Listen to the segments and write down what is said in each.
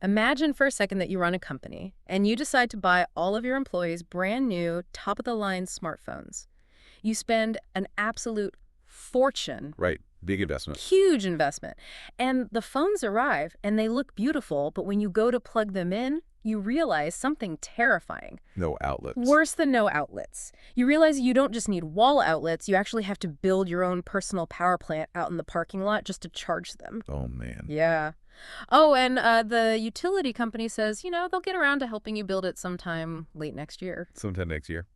Imagine for a second that you run a company and you decide to buy all of your employees brand new, top-of-the-line smartphones. You spend an absolute fortune. Right. Big investment. Huge investment. And the phones arrive and they look beautiful, but when you go to plug them in, you realize something terrifying. No outlets. Worse than no outlets. You realize you don't just need wall outlets, you actually have to build your own personal power plant out in the parking lot just to charge them. Oh, man. Yeah. Oh, and the utility company says, they'll get around to helping you build it sometime late next year. Sometime next year.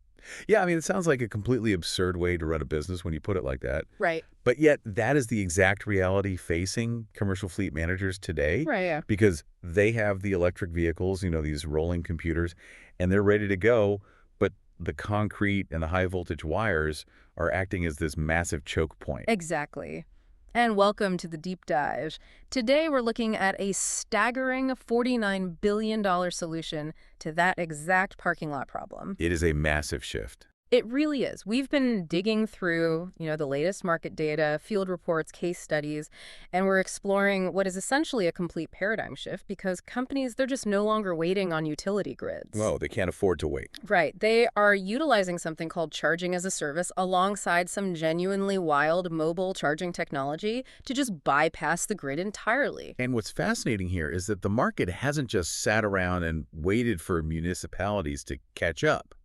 Yeah, I mean, it sounds like a completely absurd way to run a business when you put it like that. Right. But yet, that is the exact reality facing commercial fleet managers today. Right, yeah. Because they have the electric vehicles, these rolling computers, and they're ready to go, but the concrete and the high voltage wires are acting as this massive choke point. Exactly. And welcome to the deep dive. Today we're looking at a staggering $49 billion solution to that exact parking lot problem. It is a massive shift. It really is. We've been digging through, the latest market data, field reports, case studies, and we're exploring what is essentially a complete paradigm shift because companies, they're just no longer waiting on utility grids. Well, they can't afford to wait. Right. They are utilizing something called charging as a service alongside some genuinely wild mobile charging technology to just bypass the grid entirely. And what's fascinating here is that the market hasn't just sat around and waited for municipalities to catch up,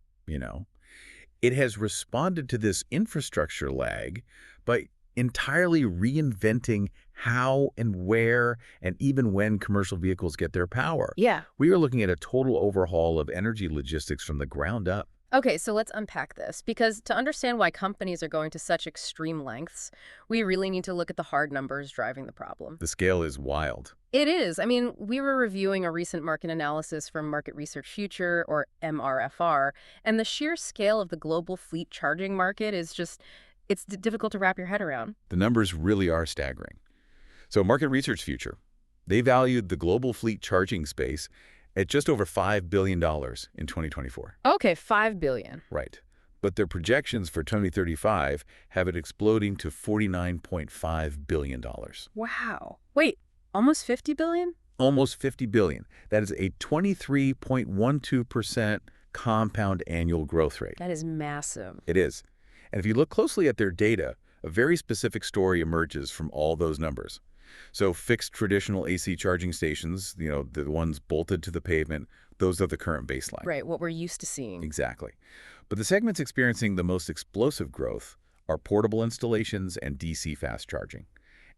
It has responded to this infrastructure lag by entirely reinventing how and where and even when commercial vehicles get their power. Yeah. We are looking at a total overhaul of energy logistics from the ground up. Okay, so let's unpack this, because to understand why companies are going to such extreme lengths, we really need to look at the hard numbers driving the problem. The scale is wild. It is. I mean, we were reviewing a recent market analysis from Market Research Future, or MRFR, and the sheer scale of the global fleet charging market is just, it's difficult to wrap your head around. The numbers really are staggering. So Market Research Future, they valued the global fleet charging space at just over $5 billion in 2024. Okay, $5 billion. Right. But their projections for 2035 have it exploding to $49.5 billion. Wow. Wait, almost $50 billion? Almost $50 billion. That is a 23.12% compound annual growth rate. That is massive. It is. And if you look closely at their data, a very specific story emerges from all those numbers. So fixed traditional AC charging stations, the ones bolted to the pavement, those are the current baseline. Right, what we're used to seeing. Exactly. But the segments experiencing the most explosive growth are portable installations and DC fast charging.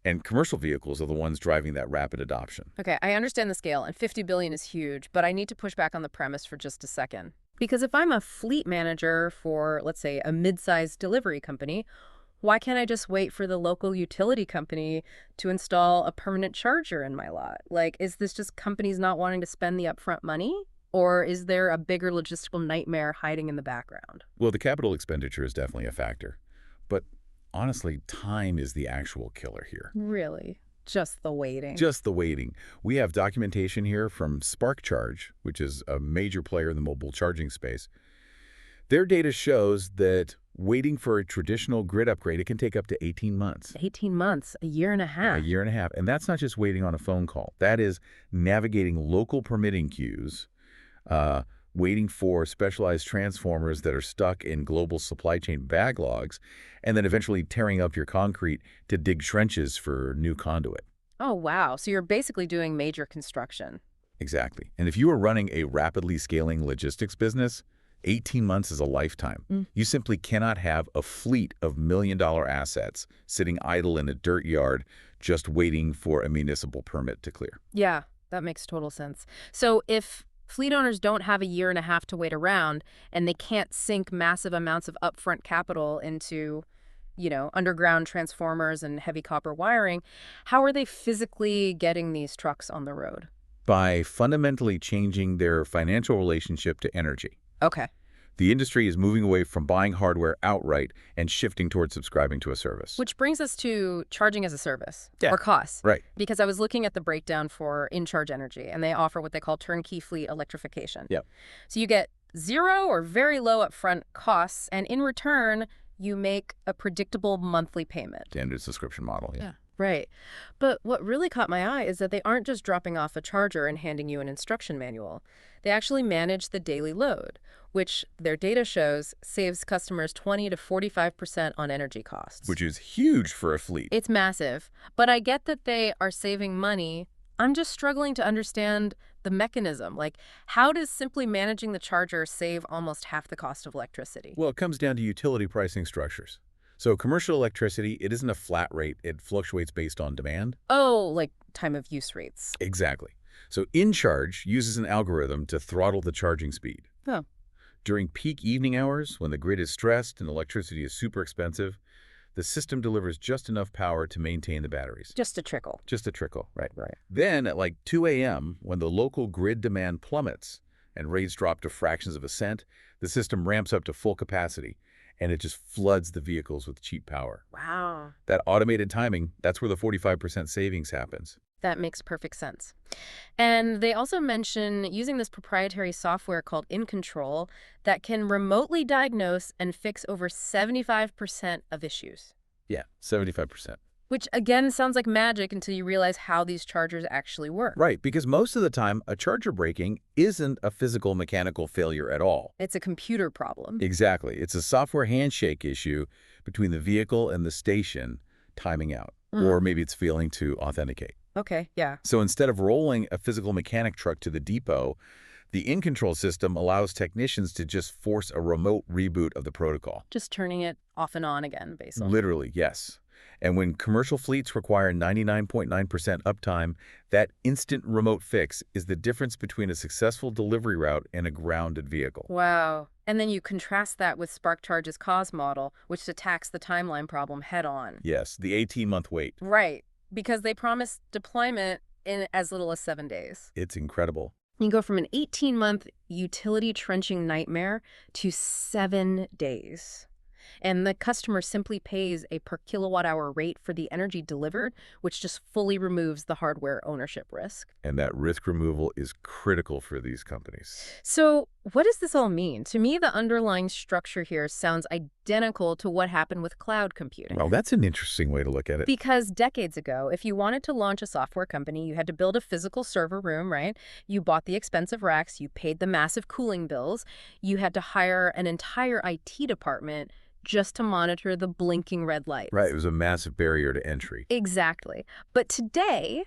And commercial vehicles are the ones driving that rapid adoption. Okay, I understand the scale, and $50 billion is huge, but I need to push back on the premise for just a second. Because if I'm a fleet manager for, let's say, a mid-sized delivery company, why can't I just wait for the local utility company to install a permanent charger in my lot? Like, is this just companies not wanting to spend the upfront money? Or is there a bigger logistical nightmare hiding in the background? Well, the capital expenditure is definitely a factor. But honestly, time is the actual killer here. Really? Just the waiting? Just the waiting. We have documentation here from Spark Charge, which is a major player in the mobile charging space. Their data shows that waiting for a traditional grid upgrade, it can take up to 18 months. 18 months, a year and a half. A year and a half. And that's not just waiting on a phone call. That is navigating local permitting queues, waiting for specialized transformers that are stuck in global supply chain backlogs, and then eventually tearing up your concrete to dig trenches for new conduit. Oh, wow. So you're basically doing major construction. Exactly. And if you are running a rapidly scaling logistics business, 18 months is a lifetime. You simply cannot have a fleet of million-dollar assets sitting idle in a dirt yard just waiting for a municipal permit to clear. Yeah, that makes total sense. So if fleet owners don't have a year and a half to wait around and they can't sink massive amounts of upfront capital into, underground transformers and heavy copper wiring, how are they physically getting these trucks on the road? By fundamentally changing their financial relationship to energy. Okay. The industry is moving away from buying hardware outright and shifting towards subscribing to a service. Which brings us to charging as a service, Yeah. or costs. Right. Because I was looking at the breakdown for InCharge Energy, and they offer what they call turnkey fleet electrification. Yep. So you get zero or very low upfront costs, and in return, you make a predictable monthly payment. Standard subscription model, yeah. Right. But what really caught my eye is that they aren't just dropping off a charger and handing you an instruction manual. They actually manage the daily load, which their data shows saves customers 20 to 45% on energy costs. Which is huge for a fleet. It's massive, but I get that they are saving money. I'm just struggling to understand the mechanism. Like, how does simply managing the charger save almost half the cost of electricity? Well, it comes down to utility pricing structures. So commercial electricity, it isn't a flat rate. It fluctuates based on demand. Oh, like time of use rates. Exactly. So InCharge uses an algorithm to throttle the charging speed. Oh, During peak evening hours, when the grid is stressed and electricity is super expensive, the system delivers just enough power to maintain the batteries. just a trickle. Just a trickle, right? Right. Then at like 2 a.m., when the local grid demand plummets and rates drop to fractions of a cent, the system ramps up to full capacity, and it just floods the vehicles with cheap power. Wow. That automated timing, that's where the 45% savings happens. That makes perfect sense. And they also mention using this proprietary software called In Control that can remotely diagnose and fix over 75% of issues, Yeah, 75%. which again sounds like magic until you realize how these chargers actually work. Right, because most of the time, a charger breaking isn't a physical mechanical failure at all. It's a computer problem. Exactly. It's a software handshake issue between the vehicle and the station timing out. Or maybe it's failing to authenticate. Okay, yeah. So instead of rolling a physical mechanic truck to the depot, the in-control system allows technicians to just force a remote reboot of the protocol. Just turning it off and on again, basically. Literally, yes. And when commercial fleets require 99.9% uptime, that instant remote fix is the difference between a successful delivery route and a grounded vehicle. Wow. And then you contrast that with SparkCharge's cause model, which attacks the timeline problem head on. Yes, the 18-month wait. Right. Because they promise deployment in as little as 7 days. It's incredible. You go from an 18-month utility trenching nightmare to 7 days. And the customer simply pays a per kilowatt hour rate for the energy delivered, which just fully removes the hardware ownership risk. And that risk removal is critical for these companies. So what does this all mean? To me, the underlying structure here sounds identical to what happened with cloud computing. Well, that's an interesting way to look at it. Because decades ago, if you wanted to launch a software company, you had to build a physical server room, right? You bought the expensive racks, you paid the massive cooling bills, you had to hire an entire IT department just to monitor the blinking red lights. Right, it was a massive barrier to entry. Exactly. But today,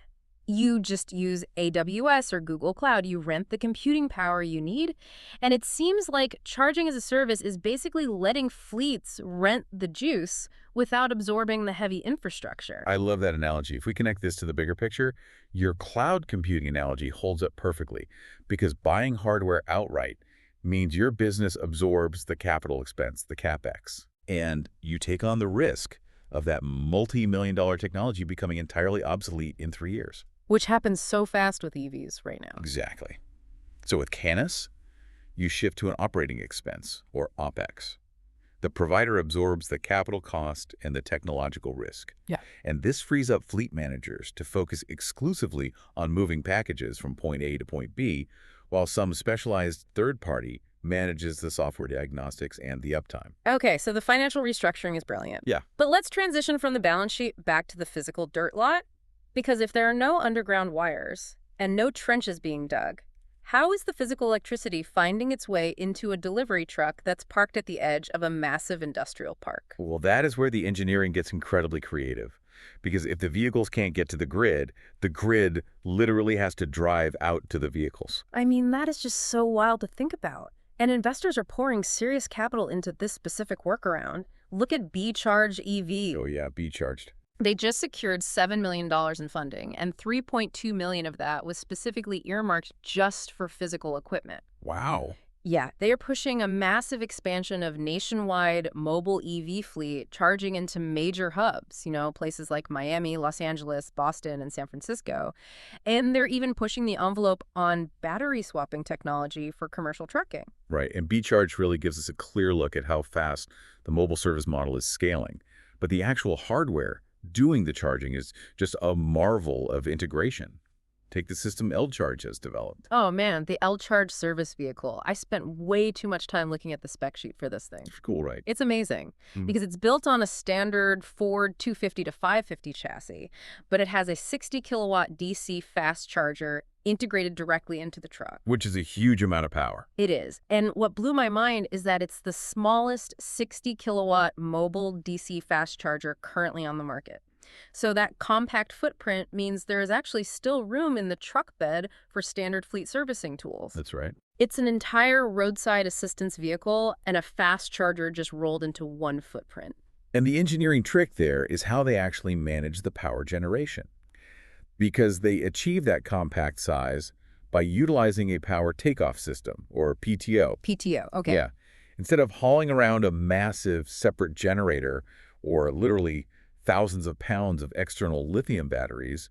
you just use AWS or Google Cloud. You rent the computing power you need. And it seems like charging as a service is basically letting fleets rent the juice without absorbing the heavy infrastructure. I love that analogy. If we connect this to the bigger picture, your cloud computing analogy holds up perfectly because buying hardware outright means your business absorbs the capital expense, the CapEx, and you take on the risk of that multi-million-dollar technology becoming entirely obsolete in 3 years. Which happens so fast with EVs right now. Exactly. So with Canis, you shift to an operating expense, or OpEx. The provider absorbs the capital cost and the technological risk. Yeah. And this frees up fleet managers to focus exclusively on moving packages from point A to point B, while some specialized third party manages the software diagnostics and the uptime. Okay, so the financial restructuring is brilliant. Yeah. But let's transition from the balance sheet back to the physical dirt lot. Because if there are no underground wires and no trenches being dug, how is the physical electricity finding its way into a delivery truck that's parked at the edge of a massive industrial park? Well, that is where the engineering gets incredibly creative. Because if the vehicles can't get to the grid literally has to drive out to the vehicles. I mean, that is just so wild to think about. And investors are pouring serious capital into this specific workaround. Look at B-Charge EV. Oh yeah, be-charged. They just secured $7 million in funding, and $3.2 million of that was specifically earmarked just for physical equipment. Wow. Yeah, they are pushing a massive expansion of nationwide mobile EV fleet, charging into major hubs, places like Miami, Los Angeles, Boston, and San Francisco. And they're even pushing the envelope on battery swapping technology for commercial trucking. Right, and B-Charge really gives us a clear look at how fast the mobile service model is scaling. But the actual hardware doing the charging is just a marvel of integration. Take the system L-Charge has developed. Oh man, the L-Charge service vehicle. I spent way too much time looking at the spec sheet for this thing. Cool, right? It's amazing Mm. because it's built on a standard Ford 250 to 550 chassis, but it has a 60 kilowatt DC fast charger integrated directly into the truck. Which is a huge amount of power. It is. And what blew my mind is that it's the smallest 60 kilowatt mobile DC fast charger currently on the market. So that compact footprint means there is actually still room in the truck bed for standard fleet servicing tools. That's right. It's an entire roadside assistance vehicle and a fast charger just rolled into one footprint. And the engineering trick there is how they actually manage the power generation. Because they achieve that compact size by utilizing a power takeoff system, or PTO. PTO, okay. Yeah. Instead of hauling around a massive separate generator or literally thousands of pounds of external lithium batteries,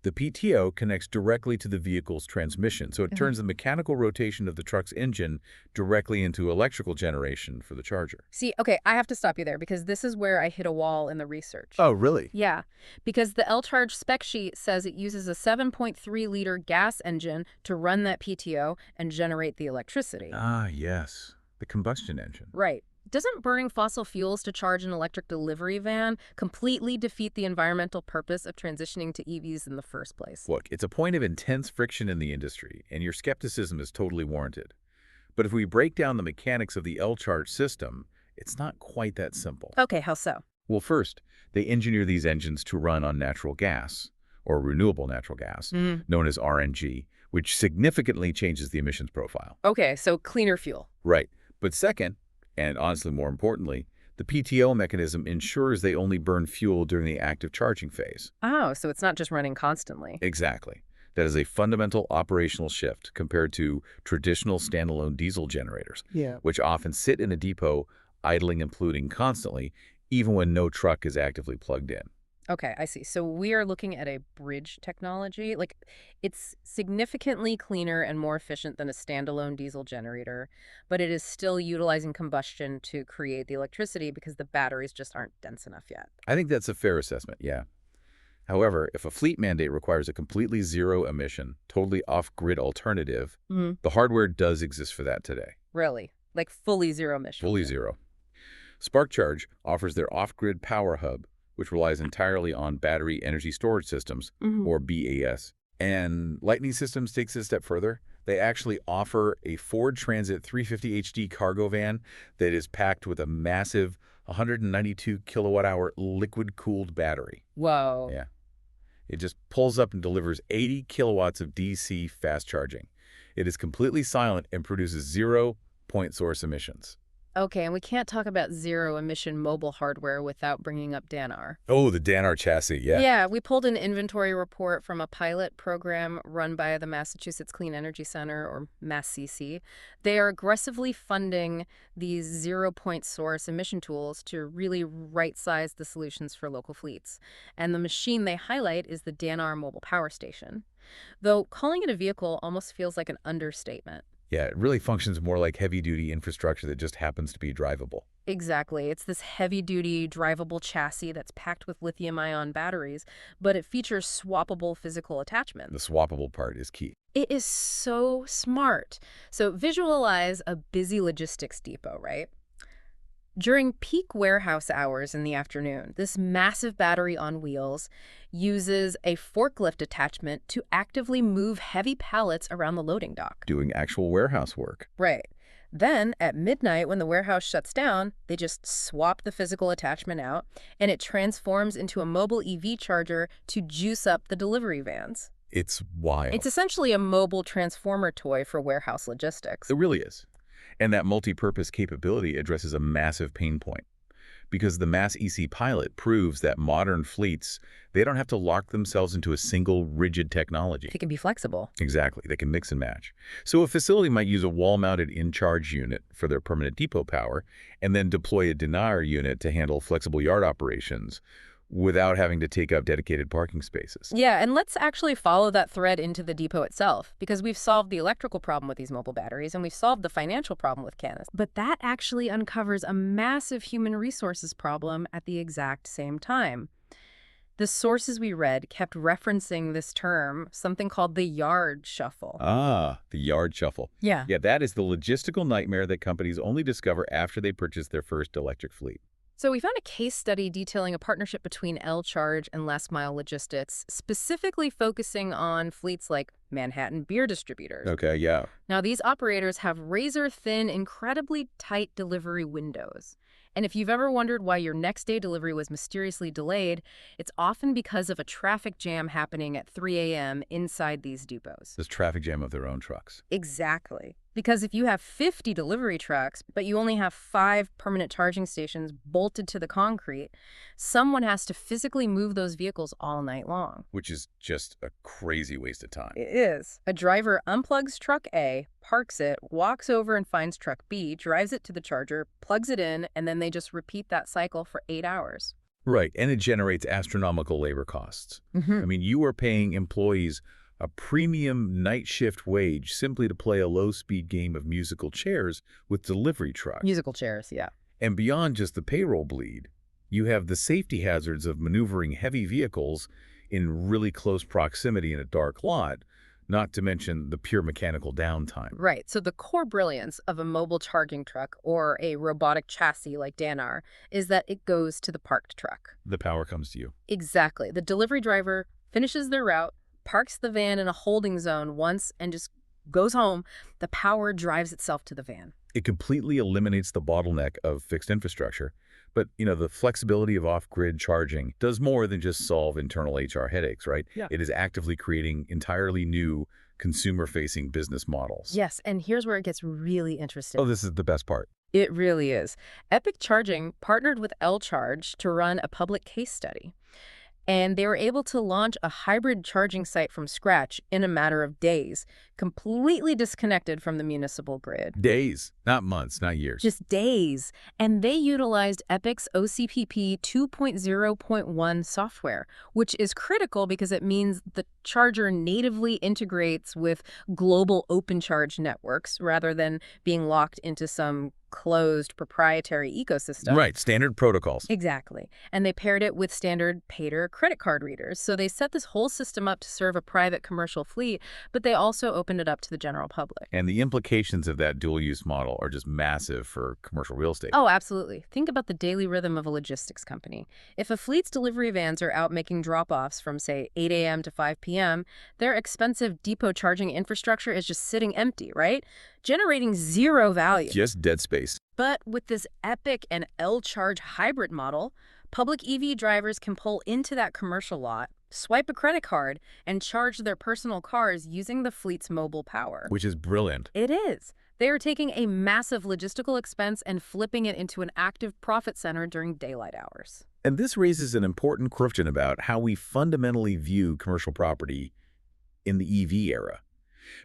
the PTO connects directly to the vehicle's transmission. So it turns the mechanical rotation of the truck's engine directly into electrical generation for the charger. See, okay, I have to stop you there because this is where I hit a wall in the research. Oh, really? Yeah, because the L-Charge spec sheet says it uses a 7.3-liter gas engine to run that PTO and generate the electricity. Ah, yes. The combustion engine. Right. Doesn't burning fossil fuels to charge an electric delivery van completely defeat the environmental purpose of transitioning to EVs in the first place? Look, it's a point of intense friction in the industry, and your skepticism is totally warranted. But if we break down the mechanics of the L-Charge system, it's not quite that simple. Okay, how so? Well, first, they engineer these engines to run on natural gas, or renewable natural gas, known as RNG, which significantly changes the emissions profile. Okay, so cleaner fuel. Right. But second, and honestly more importantly, the PTO mechanism ensures they only burn fuel during the active charging phase. Oh, so it's not just running constantly. Exactly. That is a fundamental operational shift compared to traditional standalone diesel generators, which often sit in a depot idling and polluting constantly, even when no truck is actively plugged in. Okay, I see. So we are looking at a bridge technology. Like, it's significantly cleaner and more efficient than a standalone diesel generator, but it is still utilizing combustion to create the electricity because the batteries just aren't dense enough yet. I think that's a fair assessment, yeah. However, if a fleet mandate requires a completely zero-emission, totally off-grid alternative, the hardware does exist for that today. Really? Like fully zero emission? Fully zero. SparkCharge offers their off-grid power hub, which relies entirely on battery energy storage systems, or BAS. And Lightning Systems takes it a step further. They actually offer a Ford Transit 350 HD cargo van that is packed with a massive 192 kilowatt-hour liquid-cooled battery. Whoa. Yeah. It just pulls up and delivers 80 kilowatts of DC fast charging. It is completely silent and produces zero point source emissions. Okay, and we can't talk about zero-emission mobile hardware without bringing up DANR. Oh, the DANR chassis, yeah. Yeah, we pulled an inventory report from a pilot program run by the Massachusetts Clean Energy Center, or MassCC. They are aggressively funding these zero-point source emission tools to really right-size the solutions for local fleets. And the machine they highlight is the DANR mobile power station. Though calling it a vehicle almost feels like an understatement. Yeah, it really functions more like heavy-duty infrastructure that just happens to be drivable. Exactly. It's this heavy-duty, drivable chassis that's packed with lithium-ion batteries, but it features swappable physical attachments. The swappable part is key. It is so smart. So visualize a busy logistics depot, right? During peak warehouse hours in the afternoon, this massive battery on wheels uses a forklift attachment to actively move heavy pallets around the loading dock. Doing actual warehouse work. Right. Then, at midnight, when the warehouse shuts down, they just swap the physical attachment out, and it transforms into a mobile EV charger to juice up the delivery vans. It's wild. It's essentially a mobile transformer toy for warehouse logistics. It really is. And that multi-purpose capability addresses a massive pain point. Because the Mass EC pilot proves that modern fleets, they don't have to lock themselves into a single rigid technology. It can be flexible. Exactly. They can mix and match. So a facility might use a wall-mounted in-charge unit for their permanent depot power and then deploy a denier unit to handle flexible yard operations without having to take up dedicated parking spaces. Yeah, and let's actually follow that thread into the depot itself, because we've solved the electrical problem with these mobile batteries, and we've solved the financial problem with Canis. But that actually uncovers a massive human resources problem at the exact same time. The sources we read kept referencing this term, something called the yard shuffle. Ah, the yard shuffle. Yeah. Yeah, that is the logistical nightmare that companies only discover after they purchase their first electric fleet. So we found a case study detailing a partnership between L-Charge and Last Mile Logistics, specifically focusing on fleets like Manhattan beer distributors. Okay, yeah. Now, these operators have razor-thin, incredibly tight delivery windows. And if you've ever wondered why your next day delivery was mysteriously delayed, it's often because of a traffic jam happening at 3 a.m. inside these depots. This traffic jam of their own trucks. Exactly. Because if you have 50 delivery trucks, but you only have 5 permanent charging stations bolted to the concrete, someone has to physically move those vehicles all night long. Which is just a crazy waste of time. It is. A driver unplugs truck A, parks it, walks over and finds truck B, drives it to the charger, plugs it in, and then they just repeat that cycle for 8 hours. Right, and it generates astronomical labor costs. I mean, you are paying employees a premium night shift wage simply to play a low-speed game of musical chairs with delivery trucks. Musical chairs, yeah. And beyond just the payroll bleed, you have the safety hazards of maneuvering heavy vehicles in really close proximity in a dark lot, not to mention the pure mechanical downtime. Right. So the core brilliance of a mobile charging truck or a robotic chassis like Danar is that it goes to the parked truck. The power comes to you. Exactly. The delivery driver finishes their route, parks the van in a holding zone once, and just goes home. The power drives itself to the van. It completely eliminates the bottleneck of fixed infrastructure. But, the flexibility of off-grid charging does more than just solve internal HR headaches, right? Yeah. It is actively creating entirely new consumer-facing business models. Yes, and here's where it gets really interesting. Oh, this is the best part. It really is. Epic Charging partnered with L-Charge to run a public case study. And they were able to launch a hybrid charging site from scratch in a matter of days, completely disconnected from the municipal grid. Days, not months, not years. Just days. And they utilized Epic's OCPP 2.0.1 software, which is critical because it means the charger natively integrates with global open charge networks rather than being locked into some closed proprietary ecosystem. Right, standard protocols. Exactly. And they paired it with standard Pater credit card readers. So they set this whole system up to serve a private commercial fleet, but they also opened it up to the general public. And the implications of that dual-use model are just massive for commercial real estate. Oh, absolutely. Think about the daily rhythm of a logistics company. If a fleet's delivery vans are out making drop-offs from, say, 8 a.m. to 5 p.m., their expensive depot charging infrastructure is just sitting empty, right? Generating zero value. Just dead space. But with this Epic and L-Charge hybrid model, public EV drivers can pull into that commercial lot, swipe a credit card, and charge their personal cars using the fleet's mobile power. Which is brilliant. It is. They are taking a massive logistical expense and flipping it into an active profit center during daylight hours. And this raises an important question about how we fundamentally view commercial property in the EV era.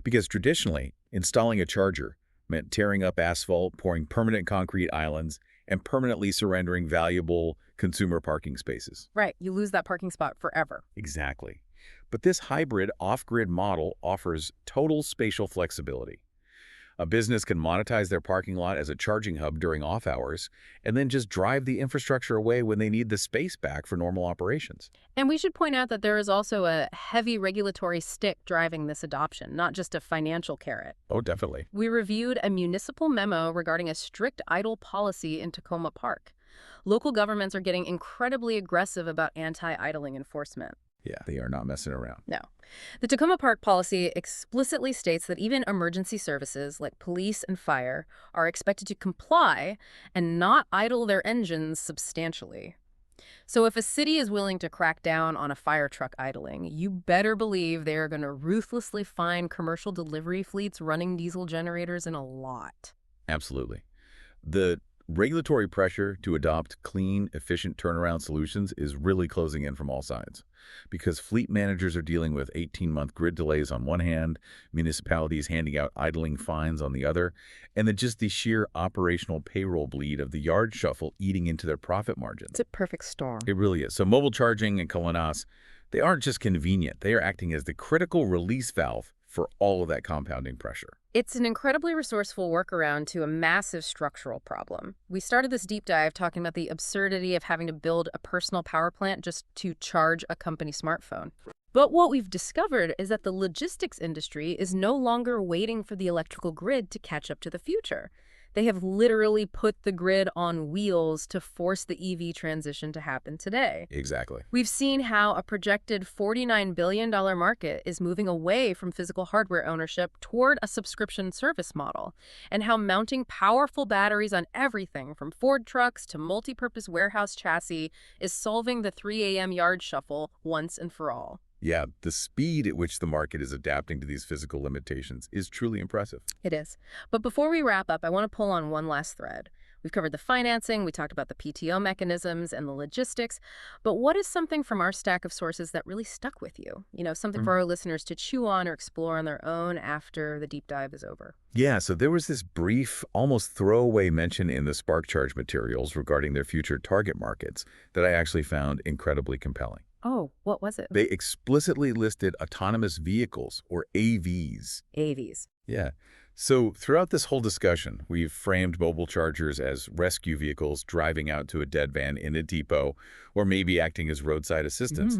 Because traditionally, installing a charger meant tearing up asphalt, pouring permanent concrete islands, and permanently surrendering valuable consumer parking spaces. Right, you lose that parking spot forever. Exactly. But this hybrid off-grid model offers total spatial flexibility. A business can monetize their parking lot as a charging hub during off hours and then just drive the infrastructure away when they need the space back for normal operations. And we should point out that there is also a heavy regulatory stick driving this adoption, not just a financial carrot. Oh, definitely. We reviewed a municipal memo regarding a strict idle policy in Tacoma Park. Local governments are getting incredibly aggressive about anti-idling enforcement. Yeah, they are not messing around. No. The Tacoma Park policy explicitly states that even emergency services like police and fire are expected to comply and not idle their engines substantially. So if a city is willing to crack down on a fire truck idling, you better believe they are going to ruthlessly find commercial delivery fleets running diesel generators in a lot. Absolutely. The regulatory pressure to adopt clean, efficient turnaround solutions is really closing in from all sides. Because fleet managers are dealing with 18-month grid delays on one hand, municipalities handing out idling fines on the other, and then just the sheer operational payroll bleed of the yard shuffle eating into their profit margins. It's a perfect storm. It really is. So mobile charging and Kalanas, they aren't just convenient. They are acting as the critical release valve for all of that compounding pressure. It's an incredibly resourceful workaround to a massive structural problem. We started this deep dive talking about the absurdity of having to build a personal power plant just to charge a company smartphone. But what we've discovered is that the logistics industry is no longer waiting for the electrical grid to catch up to the future. They have literally put the grid on wheels to force the EV transition to happen today. Exactly. We've seen how a projected $49 billion market is moving away from physical hardware ownership toward a subscription service model, and how mounting powerful batteries on everything from Ford trucks to multi-purpose warehouse chassis is solving the 3 a.m. yard shuffle once and for all. Yeah, the speed at which the market is adapting to these physical limitations is truly impressive. It is. But before we wrap up, I want to pull on one last thread. We've covered the financing, we talked about the PTO mechanisms and the logistics, but what is something from our stack of sources that really stuck with you? Something for our listeners to chew on or explore on their own after the deep dive is over. Yeah, so there was this brief, almost throwaway mention in the Spark Charge materials regarding their future target markets that I actually found incredibly compelling. Oh, what was it? They explicitly listed autonomous vehicles, or AVs. AVs. Yeah. So throughout this whole discussion, we've framed mobile chargers as rescue vehicles driving out to a dead van in a depot, or maybe acting as roadside assistance.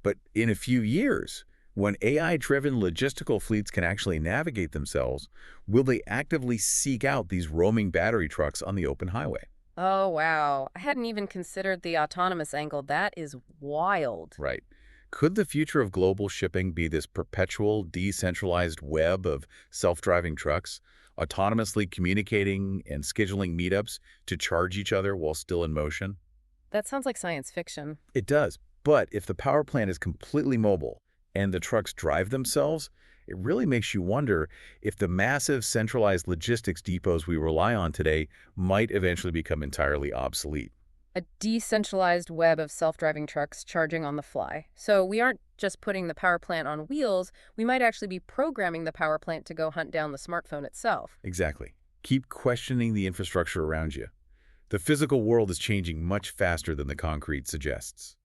But in a few years, when AI-driven logistical fleets can actually navigate themselves, will they actively seek out these roaming battery trucks on the open highway? Oh, wow. I hadn't even considered the autonomous angle. That is wild. Right. Could the future of global shipping be this perpetual, decentralized web of self-driving trucks, autonomously communicating and scheduling meetups to charge each other while still in motion? That sounds like science fiction. It does. But if the power plant is completely mobile and the trucks drive themselves, it really makes you wonder if the massive centralized logistics depots we rely on today might eventually become entirely obsolete. A decentralized web of self-driving trucks charging on the fly. So we aren't just putting the power plant on wheels, we might actually be programming the power plant to go hunt down the smartphone itself. Exactly. Keep questioning the infrastructure around you. The physical world is changing much faster than the concrete suggests.